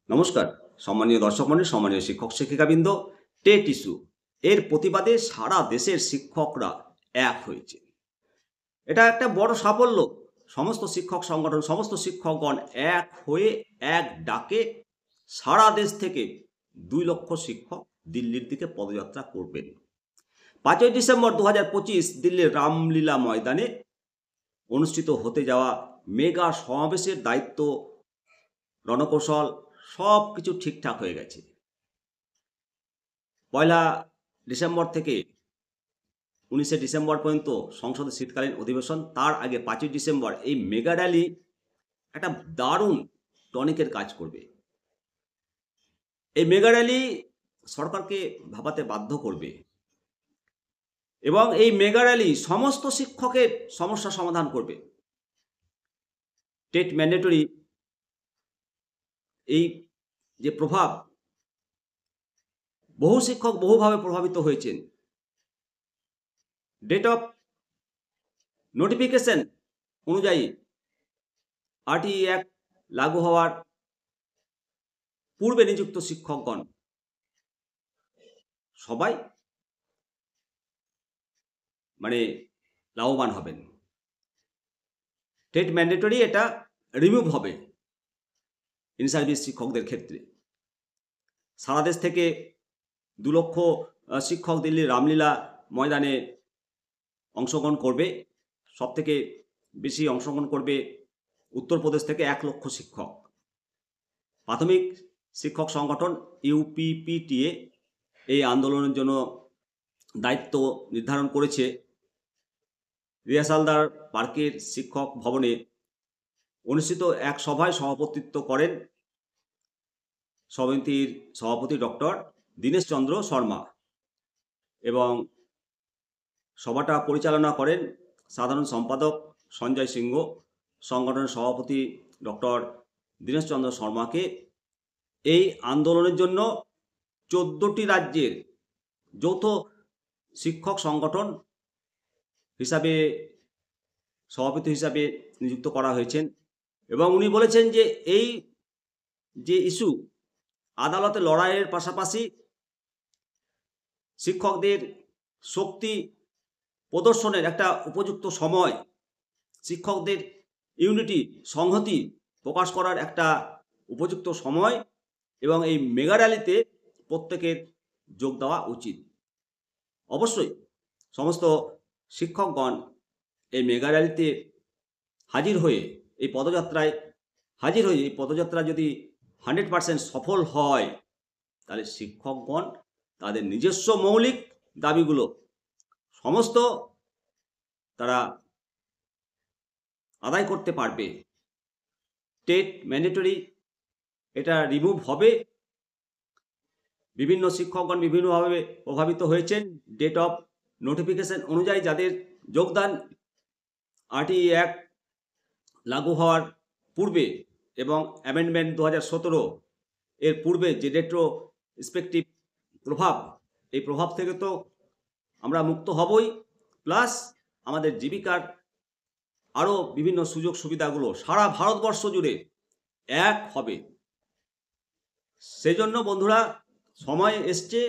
নমস্কার সম্মানীয় দর্শক মণ্ডলী, সম্মানীয় শিক্ষক শিক্ষিকাবৃন্দ। টেট ইস্যু এর প্রতিবাদে সারা দেশের শিক্ষকরা এক হয়েছে। এটা একটা বড় সাফল্য। সমস্ত শিক্ষক সংগঠন, সমস্ত শিক্ষকগণ এক হয়ে এক ডাকে সারা দেশ থেকে 2 লক্ষ শিক্ষক দিল্লির দিকে পদযাত্রা করবেন। 5ই ডিসেম্বর 2025 দিল্লির রামলীলা ময়দানে অনুষ্ঠিত হতে যাওয়া মেগা সমাবেশের দায়িত্ব, রণকৌশল সব কিছু ঠিকঠাক হয়ে গেছে। 1 ডিসেম্বর থেকে 19 ডিসেম্বর পর্যন্ত সংসদের শীতকালীন অধিবেশন, তার আগে 5ই ডিসেম্বর এই মেগা র্যালি একটা দারুণ টনিকের কাজ করবে। এই মেগা র্যালি সরকারকে ভাবাতে বাধ্য করবে এবং এই মেগা র্যালি সমস্ত শিক্ষকের সমস্যা সমাধান করবে। টেট ম্যান্ডেটরি এই যে প্রভাব, বহু শিক্ষক বহুভাবে প্রভাবিত হয়েছেন। ডেট অফ নোটিফিকেশন অনুযায়ী RTE অ্যাক্ট লাগু হওয়ার পূর্বে নিযুক্ত শিক্ষকগণ সবাই লাভবান হবেন। টেট ম্যান্ডেটরি এটা রিমুভ হবে ইন সার্ভিস শিক্ষকদের ক্ষেত্রে। সারা দেশ থেকে 2 লক্ষ শিক্ষক দিল্লির রামলীলা ময়দানে অংশগ্রহণ করবে। সবথেকে বেশি অংশগ্রহণ করবে উত্তরপ্রদেশ থেকে 1 লক্ষ শিক্ষক। প্রাথমিক শিক্ষক সংগঠন UPPTA এই আন্দোলনের জন্য দায়িত্ব নির্ধারণ করেছে। রিয়াসালদার পার্কের শিক্ষক ভবনে অনুষ্ঠিত এক সভায় সভাপতিত্ব করেন সমিতির সভাপতি ডক্টর দীনেশ চন্দ্র শর্মা এবং সভাটা পরিচালনা করেন সাধারণ সম্পাদক সঞ্জয় সিংহ। সংগঠনের সভাপতি ডক্টর দীনেশ চন্দ্র শর্মাকে এই আন্দোলনের জন্য 14টি রাজ্যের যৌথ শিক্ষক সংগঠন হিসাবে সভাপতি হিসাবে নিযুক্ত করা হয়েছেন এবং উনি বলেছেন যে এই যে ইস্যু, আদালতে লড়াইয়ের পাশাপাশি শিক্ষকদের শক্তি প্রদর্শনের একটা উপযুক্ত সময়, শিক্ষকদের ইউনিটি সংহতি প্রকাশ করার একটা উপযুক্ত সময় এবং এই মেগা র্যালিতে প্রত্যেকের যোগ দেওয়া উচিত। অবশ্যই সমস্ত শিক্ষকগণ এই মেগা র্যালিতে হাজির হয়ে এই পদযাত্রায় হাজির হয়ে এই পদযাত্রা যদি 100% সফল হয়, তাহলে শিক্ষকগণ তাদের নিজস্ব মৌলিক দাবিগুলো সমস্ত তারা আদায় করতে পারবে। টেট ম্যান্ডেটরি এটা রিমুভ হবে। বিভিন্ন শিক্ষকগণ বিভিন্নভাবে প্রভাবিত হয়েছেন। ডেট অফ নোটিফিকেশন অনুযায়ী যাদের যোগদান RTE অ্যাক্ট লাগু হওয়ার পূর্বে এবং অ্যামেন্ডমেন্ট 2017 এর পূর্বে যে রেট্রোস্পেক্টিভ প্রভাব, এই প্রভাব থেকে তো আমরা মুক্ত হবই, প্লাস আমাদের জীবিকার আরও বিভিন্ন সুযোগ সুবিধাগুলো সারা ভারতবর্ষ জুড়ে এক হবে। সেজন্য বন্ধুরা, সময় এসছে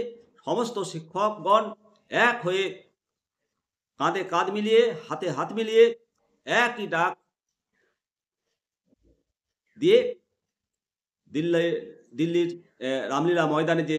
সমস্ত শিক্ষকগণ এক হয়ে কাঁধে কাঁধ মিলিয়ে হাতে হাত মিলিয়ে একই ডাক দিয়ে দিল্লির রামলীলা ময়দানে যে